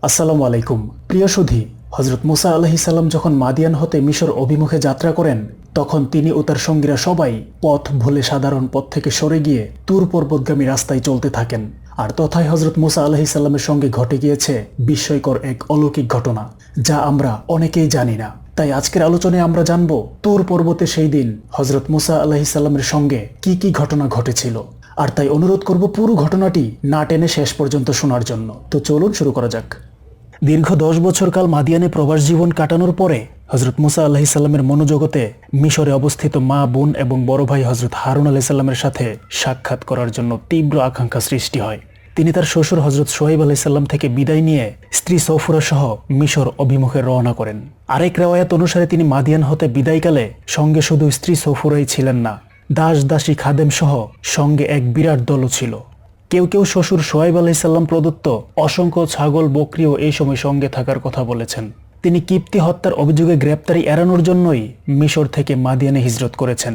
আসসালামু আলাইকুম প্রিয় সুধী। হযরত মুসা আলাইহিস সালাম যখন মাদিয়ান হতে মিশর অভিমুখে যাত্রা করেন তখন তিনি ও তার সঙ্গীরা সবাই পথ ভুলে সাধারণ পথ থেকে সরে গিয়ে তুর পর্বতগামী রাস্তায় চলতে থাকেন। আর তথায় হযরত মুসা আলাইহিস সালামের সঙ্গে ঘটে গিয়েছে বিস্ময়কর এক অলৌকিক ঘটনা, যা আমরা অনেকেই জানি না। তাই আজকের আলোচনায় আমরা জানব তুর পর্বতে সেই দিন হযরত মুসা আলাইহিস সালামের সঙ্গে কি কি ঘটনা ঘটেছিল। আর তাই অনুরোধ করব পুরো ঘটনাটি না টেনে শেষ পর্যন্ত শোনার জন্য। তো চলুন শুরু করা যাক। দীর্ঘ 10 বছর কাল মাদিয়ানে প্রবাস জীবন কাটানোর পরে হযরত মুসা আলাইহিস সালামের মনোজগতে মিশরে অবস্থিত মা, বোন এবং বড় ভাই হযরত হারুন আলাইহিস সালামের সাথে সাক্ষাৎ করার জন্য তীব্র আকাঙ্ক্ষা সৃষ্টি হয়। তিনি তার শ্বশুর হযরত শুআয়ব আলাইহিস সালাম থেকে বিদায় নিয়ে স্ত্রী সৌফুরা সহ মিশর অভিমুখে রওনা করেন। আরেক রিওয়ায়াত অনুসারে তিনি মাদিয়ান হতে বিদায়কালে সঙ্গে শুধু স্ত্রী সৌফুরাই ছিলেন না, দাস দাসী খাদেম সহ সঙ্গে এক বিরাট দলও ছিল। কেউ কেউ শ্বশুর শুআয়ব আলাইহিস সালাম প্রদত্ত অসংখ্য ছাগল বকরিও এই সময় সঙ্গে থাকার কথা বলেছেন। তিনি কিপ্তি হত্যার অভিযোগে গ্রেপ্তারি এড়ানোর জন্যই মিশর থেকে মাদিয়ানে হিজরত করেছেন।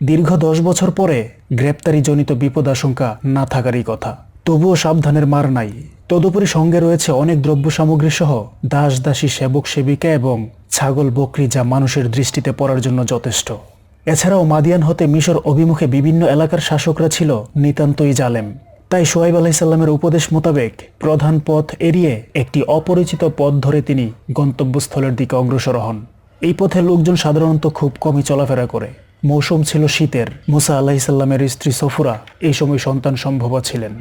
দীর্ঘ 10 বছর পরে গ্রেপ্তারিজনিত বিপদাশঙ্কা না থাকারই কথা, তবুও সাবধানের মার নাই। তদুপরি সঙ্গে রয়েছে অনেক দ্রব্য সামগ্রী সহ দাস দাসী, সেবক সেবিকা এবং ছাগল বকরি, যা মানুষের দৃষ্টিতে পড়ার জন্য যথেষ্ট। এছাড়াও মাদিয়ান হতে মিশর অভিমুখে বিভিন্ন এলাকার শাসকরা ছিল নিতান্তই জালেম। তাই শুআয়ব আলাইহিস সালামের উপদেশ মোতাবেক প্রধান পথ এড়িয়ে একটি অপরিচিত পথ ধরে তিনি গন্তব্যস্থলের দিকে অগ্রসর হন। এই পথে লোকজন সাধারণত খুব কমই চলাফেরা করে। মৌসুম ছিল শীতের। মুসা আলাইহিস সালামের স্ত্রী সফুরা এই সময় সন্তান সম্ভবা ছিলেন।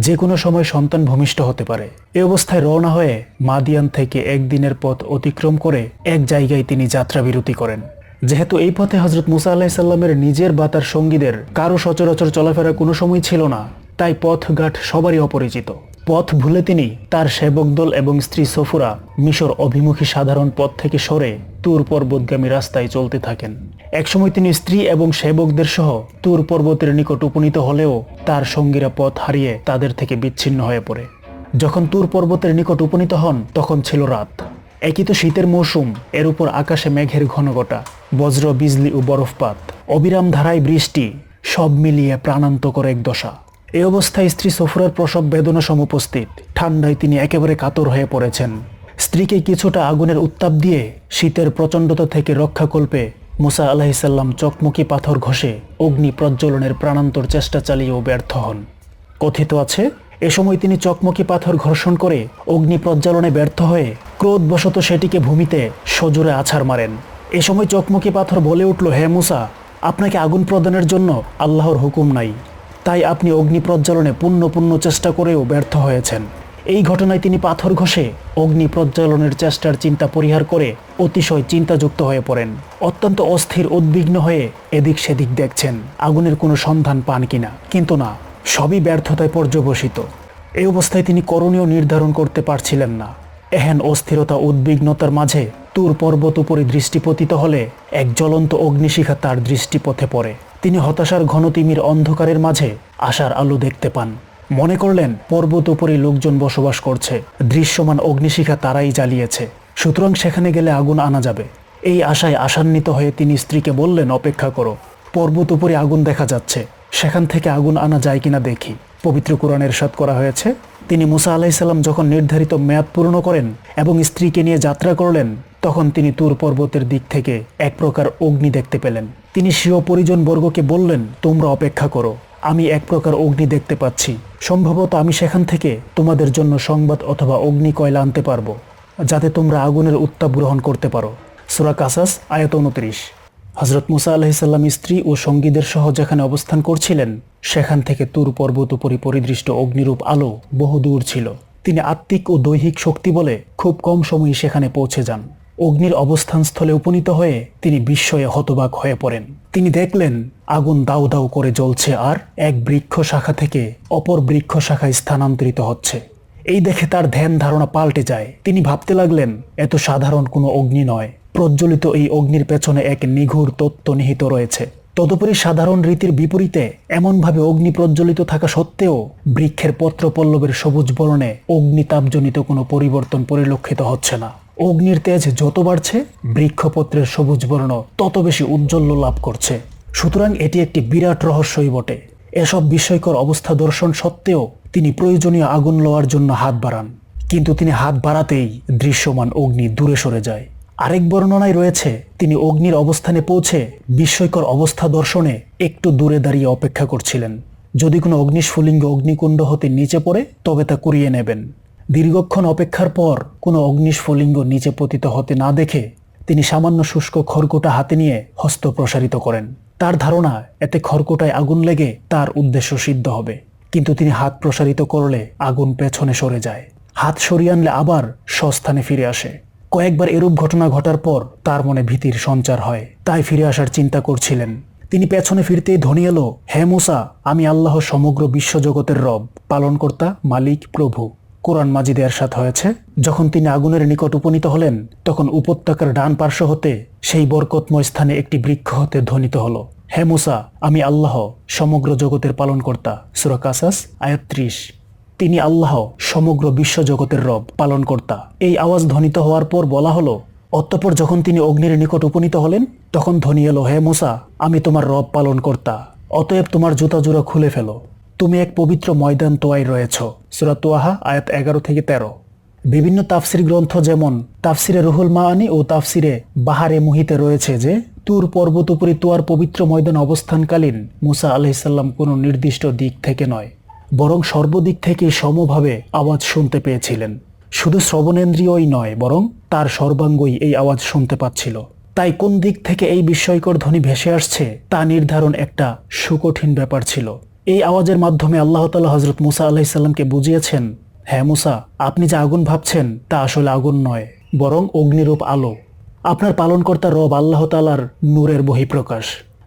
যে কোনো সময় সন্তান ভূমিষ্ঠ হতে পারে। এই অবস্থায় রওনা হয়ে মাদিয়ান থেকে একদিনের পথ অতিক্রম করে এক জায়গায় তিনি যাত্রা বিরতি করেন। যেহেতু এই পথে হযরত মুসা আলাইহিস সালামের নিজের বা তার সঙ্গীদের কারো সচরাচর চলাফেরা কোনো সময় ছিল না, তাই পথঘাট সবারই অপরিচিত। পথ ভুলে তিনি, তার সেবক দল এবং স্ত্রী সফুরা মিশর অভিমুখী সাধারণ পথ থেকে সরে তুর পর্বতগামী রাস্তায় চলতে থাকেন। একসময় তিনি স্ত্রী এবং সেবকদের সহ তুর পর্বতের নিকট উপনীত হলেও তার সঙ্গীরা পথ হারিয়ে তাদের থেকে বিচ্ছিন্ন হয়ে পড়ে। যখন তুর পর্বতের নিকট উপনীত হন তখন ছিল রাত। একই তো শীতের মৌসুম, এর উপর আকাশে মেঘের ঘনঘটা, বজ্র বিজলি ও বরফপাত, অবিরাম ধারায় বৃষ্টি, সব মিলিয়ে প্রাণান্তকর এক দশা। এই অবস্থায় স্ত্রী সফুরার প্রসব বেদনা সমুপস্থিত। ঠান্ডায় তিনি একেবারে কাতর হয়ে পড়েছেন। স্ত্রীকে কিছুটা আগুনের উত্তাপ দিয়ে শীতের প্রচণ্ডতা থেকে রক্ষাকল্পে মুসা আলাইহিস সালাম চকমকি পাথর ঘষে অগ্নি প্রজ্বলনের প্রাণান্তর চেষ্টা চালিয়েও ব্যর্থ হন। কথিত আছে, এ সময় তিনি চকমকি পাথর ঘর্ষণ করে অগ্নি প্রজ্বলনে ব্যর্থ হয়ে ক্রোধবশত সেটিকে ভূমিতে সজোরে আছাড় মারেন। এ সময় চকমকি পাথর বলে উঠল, হে মুসা, আপনাকে আগুন প্রদানের জন্য আল্লাহর হুকুম নাই, তাই আপনি অগ্নি প্রজ্বলনে পুণ্য চেষ্টা করেও ব্যর্থ হয়েছেন। এই ঘটনায় তিনি পাথর ঘষে অগ্নি প্রজ্বলনের চেষ্টার চিন্তা পরিহার করে অতিশয় চিন্তাযুক্ত হয়ে পড়েন। অত্যন্ত অস্থির, উদ্বিগ্ন হয়ে এদিক সেদিক দেখছেন আগুনের কোনো সন্ধান পান কিনা, কিন্তু না, সবই ব্যর্থতায় পর্যবসিত। এই অবস্থায় তিনি করণীয় নির্ধারণ করতে পারছিলেন না। এহেন অস্থিরতা, উদ্বিগ্নতার মাঝে তুর পর্বত উপরে দৃষ্টিপতিত হলে এক জ্বলন্ত অগ্নিশিখা তার দৃষ্টিপথে পড়ে। তিনি হতাশার ঘনতিমির অন্ধকারের মাঝে আশার আলো দেখতে পান। মনে করলেন পর্বত উপরে লোকজন বসবাস করছে, দৃশ্যমান অগ্নিশিখা তারাই জ্বালিয়েছে, সুতরাং সেখানে গেলে আগুন আনা যাবে। এই আশায় আশান্বিত হয়ে তিনি স্ত্রীকে বললেন, অপেক্ষা করো, পর্বত উপরে আগুন দেখা যাচ্ছে, সেখান থেকে আগুন আনা যায় কিনা দেখি। পবিত্র কোরআনে ইরশাদ করা হয়েছে, তিনি মুসা আলাইহিস সালাম যখন নির্ধারিত মেয়াদ পূর্ণ করেন এবং স্ত্রীকে নিয়ে যাত্রা করলেন, তখন তিনি তুর পর্বতের দিক থেকে এক প্রকার অগ্নি দেখতে পেলেন। তিনি স্বীয় পরিজন বর্গকে বললেন, তোমরা অপেক্ষা করো, আমি এক প্রকার অগ্নি দেখতে পাচ্ছি, সম্ভবত আমি সেখান থেকে তোমাদের জন্য সংবাদ অথবা অগ্নি কয়লা আনতে পারবো, যাতে তোমরা আগুনের উত্তাপ গ্রহণ করতে পারো। সূরা কাসাস আয়াত 29। হযরত মুসা আলাইহিস সালাম স্ত্রী ও সঙ্গীদের সহ যেখানে অবস্থান করছিলেন সেখান থেকে তুর পর্বত উপরে পরিদৃষ্ট অগ্নিরূপ আলো বহু দূর ছিল। তিনি আত্মিক ও দৈহিক শক্তি বলে খুব কম সময়ই সেখানে পৌঁছে যান। অগ্নির অবস্থানস্থলে উপনীত হয়ে তিনি বিস্ময়ে হতবাক হয়ে পড়েন। তিনি দেখলেন আগুন দাউ দাউ করে জ্বলছে আর এক বৃক্ষ শাখা থেকে অপর বৃক্ষ শাখায় স্থানান্তরিত হচ্ছে। এই দেখে তার ধ্যান ধারণা পাল্টে যায়। তিনি ভাবতে লাগলেন, এত সাধারণ কোনো অগ্নি নয়, প্রজ্বলিত এই অগ্নির পেছনে এক নিগূঢ় তত্ত্ব নিহিত রয়েছে। তদুপরি সাধারণ রীতির বিপরীতে এমনভাবে অগ্নি প্রজ্বলিত থাকা সত্ত্বেও বৃক্ষের পত্র পল্লবের সবুজ বর্ণে অগ্নিতাপজনিত কোনো পরিবর্তন পরিলক্ষিত হচ্ছে না। অগ্নির তেজ যত বাড়ছে, বৃক্ষপত্রের সবুজ বর্ণ তত বেশি উজ্জ্বল্য লাভ করছে। সুতরাং এটি একটি বিরাট রহস্যই বটে। এসব বিস্ময়কর অবস্থা দর্শন সত্ত্বেও তিনি প্রয়োজনীয় আগুন লওয়ার জন্য হাত বাড়ান। কিন্তু তিনি হাত বাড়াতেই দৃশ্যমান অগ্নি দূরে সরে যায়। আরেক বর্ণনায় রয়েছে তিনি অগ্নির অবস্থানে পৌঁছে বিস্ময়কর অবস্থা দর্শনে একটু দূরে দাঁড়িয়ে অপেক্ষা করছিলেন। যদি কোনো অগ্নিস্ফুলিঙ্গ অগ্নিকুণ্ড হতে নিচে পড়ে তবে তা কুড়িয়ে নেবেন। দীর্ঘক্ষণ অপেক্ষার পর কোনো অগ্নিস্ফুলিঙ্গ নিচে পতিত হতে না দেখে তিনি সামান্য শুষ্ক খড়কুটা হাতে নিয়ে হস্ত প্রসারিত করেন। তার ধারণা এতে খড়কুটায় আগুন লেগে তার উদ্দেশ্য সিদ্ধ হবে। কিন্তু তিনি হাত প্রসারিত করলে আগুন পেছনে সরে যায়। হাত সরিয়ে আনলে আবার স্বস্থানে ফিরে আসে। কয়েকবার এরূপ ঘটনা ঘটার পর তার মনে ভীতির সঞ্চার হয়, তাই ফিরে আসার চিন্তা করছিলেন। তিনি পেছনে ফিরতেই ধ্বনি এলো, হে মূসা, আমি আল্লাহ সমগ্র বিশ্বজগতের রব, পালনকর্তা, মালিক, প্রভু। কোরআন মাজিদে এরশাদ হয়েছে, যখন তিনি আগুনের নিকট উপনীত হলেন তখন উপত্যকার ডান পার্শ্ব হতে সেই বরকতময় স্থানে একটি বৃক্ষ হতে ধ্বনিত হলো, হে মূসা, আমি আল্লাহ সমগ্র জগতের পালনকর্তা। সূরা কাসাস আয়াত ৩০। তিনি আল্লাহ সমগ্র বিশ্বজগতের রব, পালনকর্তা। এই আওয়াজ ধ্বনিত হওয়ার পর বলা হলো, অতঃপর যখন তিনি অগ্নির নিকট উপনীত হলেন তখন ধ্বনি এলো, হে মূসা, আমি তোমার রব, পালনকর্তা। অতএব তোমার জুতা জোড়া খুলে ফেলো, তুমি এক পবিত্র ময়দান তোয়ায় রয়েছ। সূরা তোয়াহা আয়াত ১১-১৩। বিভিন্ন তাফসির গ্রন্থ যেমন তাফসিরে রুহুল মাআনি ও তাফসিরে বাহারে মুহিতে রয়েছে যে তুর পর্বত উপরে তোয়ার পবিত্র ময়দান অবস্থানকালীন মূসা আলাইহিস সালাম কোনো নির্দিষ্ট দিক থেকে নয়, বরং সর্বদিক থেকে সমভাবে আওয়াজ শুনতে পেয়েছিলেন। শুধু শ্রবণেন্দ্রিয়ই নয়, বরং তার সর্বাঙ্গই এই আওয়াজ শুনতে পাচ্ছিল। তাই কোন দিক থেকে এই বিস্ময়কর ধ্বনি ভেসে আসছে তা নির্ধারণ একটা সুকঠিন ব্যাপার ছিল। এই আওয়াজের মাধ্যমে আল্লাহ তাআলা হযরত মূসা আলাইহিস সালামকে বুঝিয়েছেন, হ্যাঁ মূসা, আপনি যে আগুন ভাবছেন তা আসলে আগুন নয়, বরং অগ্নিরূপ আলো। আপনার পালনকর্তা রব আল্লাহ তাআলার নূরের বহিঃপ্রকাশ।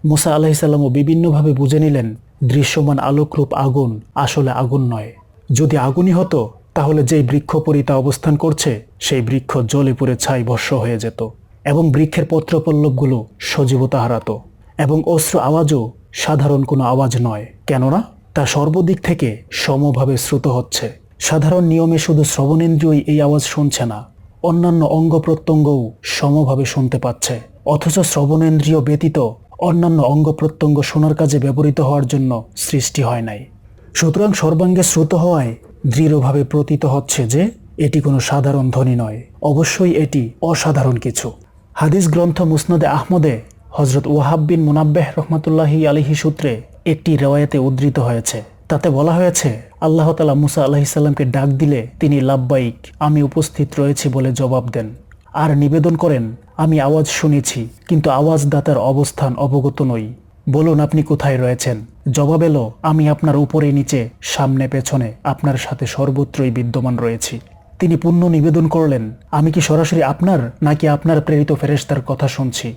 মূসা আলাইহিস সালামও বিভিন্নভাবে বুঝে নিলেন দৃশ্যমান আলোকরূপ আগুন আসলে আগুন নয়। যদি আগুনই হতো তাহলে যেই বৃক্ষপরিতা অবস্থান করছে সেই বৃক্ষ জ্বলে পুড়ে ছাই ভস্ম হয়ে যেত এবং বৃক্ষের পত্রপল্লবগুলো সজীবতা হারাতো এবং অশ্রু আওয়াজও সাধারণ কোনো আওয়াজ নয়, কেননা তা সর্বদিক থেকে সমভাবে শ্রুত হচ্ছে। সাধারণ নিয়মে শুধু শ্রবণেন্দ্রিয়ই এই আওয়াজ শুনছে না, অন্যান্য অঙ্গ প্রত্যঙ্গও সমভাবে শুনতে পাচ্ছে। অথচ শ্রবণেন্দ্রিয় ব্যতীত অন্যান্য অঙ্গ প্রত্যঙ্গ শোনার কাজে ব্যবহৃত হওয়ার জন্য সৃষ্টি হয় নাই। সুতরাং সর্বাঙ্গে শ্রুত হওয়ায় দৃঢ়ভাবে প্রতীত হচ্ছে যে এটি কোনো সাধারণ ধ্বনি নয়, অবশ্যই এটি অসাধারণ কিছু। হাদিস গ্রন্থ মুসনাদে আহমদে হযরত ওয়াহাব বিন মুনাব্বাহ রাহমাতুল্লাহি আলাইহি সূত্রে একটি রিওয়ায়াতে উদ্ধৃত হয়েছে। তাতে বলা হয়েছে, আল্লাহ তাআলা মূসা আলাইহিস সালামকে ডাক দিলে তিনি লাব্বাইক, আমি উপস্থিত রয়েছি বলে জবাব দেন, আর নিবেদন করেন, আমি আওয়াজ শুনেছি কিন্তু আওয়াজদাতার অবস্থান অবগত নই, বলুন আপনি কোথায় রয়েছেন। জবাব এলো, আমি আপনার উপরে নিচে সামনে পেছনে আপনার সাথে সর্বত্রই বিদ্যমান রয়েছি। তিনি পুণ্য নিবেদন করলেন, আমি কি সরাসরি আপনার নাকি আপনার প্রেরিত ফেরেশতার কথা শুনছি।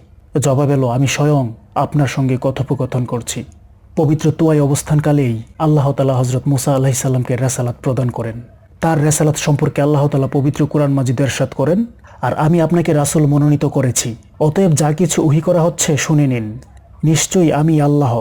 জবাব এলো, আমি স্বয়ং আপনার সঙ্গে কথোপকথন করছি। পবিত্র তোয়ায় অবস্থানকালেই আল্লাহ তাআলা হযরত মূসা আলাইহিস সালামকে রেসালাত প্রদান করেন। তার রেসালাত সম্পর্কে আল্লাহ তাআলা পবিত্র কুরআন মাজিদে ইরশাদ করেন, আর আমি আপনাকে রাসূল মনোনীত করেছি, অতএব যা কিছু ওহী করা হচ্ছে শুনে নিন। নিশ্চয়ই আমি আল্লাহ,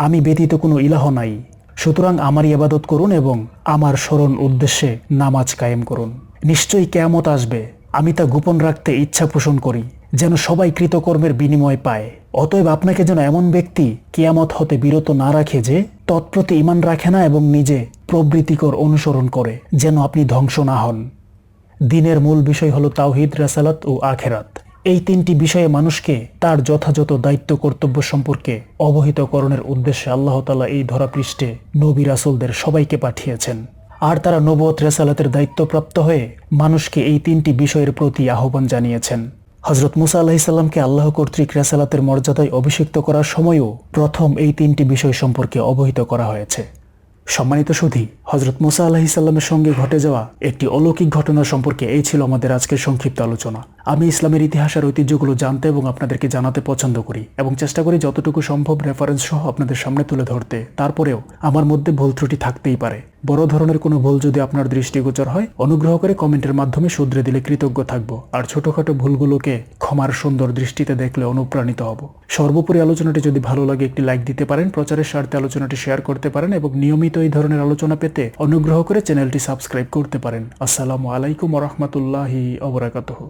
আমি ব্যতীত কোনো ইলাহ নাই। সুতরাং আমারই ইবাদত করুন এবং আমার স্মরণ উদ্দেশ্যে নামাজ কায়েম করুন। নিশ্চয়ই কিয়ামত আসবে, আমি তা গোপন রাখতে ইচ্ছা পোষণ করি, যেন সবাই কৃতকর্মের বিনিময় পায়। অতএব আপনাকে যেন এমন ব্যক্তি কিয়ামত হতে বিরত না রাখে যে তৎপ্রতি ঈমান রাখে না এবং নিজে প্রবৃত্তিকর অনুসরণ করে, যেন আপনি ধ্বংস না হন। দিনের মূল বিষয় হলো তাওহীদ, রিসালাত ও আখিরাত। এই তিনটি বিষয়ে মানুষকে তার যথাযথ দায়িত্ব কর্তব্য সম্পর্কে অবহিতকরণের উদ্দেশ্যে আল্লাহ তাআলা এই ধরাপৃষ্ঠে নবী রাসূলদের সবাইকে পাঠিয়েছেন, আর তারা নবুয়ত রিসালাতের দায়িত্বপ্রাপ্ত হয়ে মানুষকে এই তিনটি বিষয়ের প্রতি আহ্বান জানিয়েছেন। হযরত মূসা আলাইহিস সালামকে আল্লাহ কর্তৃক রিসালাতের মর্যাদায় অভিষিক্ত করার সময়ও প্রথম এই তিনটি বিষয় সম্পর্কে অবহিত করা হয়েছে। সম্মানিত সুধী, হযরত মূসা আলাইহিস সালামের সঙ্গে ঘটে যাওয়া একটি অলৌকিক ঘটনা সম্পর্কে এই ছিল আমাদের আজকের সংক্ষিপ্ত আলোচনা। আমি ইসলামের ইতিহাসের ঐতিহ্যগুলো জানতে এবং আপনাদেরকে জানাতে পছন্দ করি এবং চেষ্টা করি যতটুকু সম্ভব রেফারেন্স সহ আপনাদের সামনে তুলে ধরতে। তারপরেও আমার মধ্যে ভুল ত্রুটি থাকতেই পারে। বড় ধরনের কোনো ভুল যদি আপনার দৃষ্টিগোচর হয়, অনুগ্রহ করে কমেন্টের মাধ্যমে শুধরে দিলে কৃতজ্ঞ থাকব, আর ছোটখাটো ভুলগুলোকে ক্ষমার সুন্দর দৃষ্টিতে দেখলে অনুপ্রাণিত হব। সর্বোপরি আলোচনাটি যদি ভালো লাগে একটি লাইক দিতে পারেন, প্রচারের স্বার্থে আলোচনাটি শেয়ার করতে পারেন এবং নিয়মিত এই ধরনের আলোচনা পেতে অনুগ্রহ করে চ্যানেলটি সাবস্ক্রাইব করতে পারেন। আসসালামু আলাইকুম ওয়া রাহমাতুল্লাহি ওয়া বারাকাতুহু।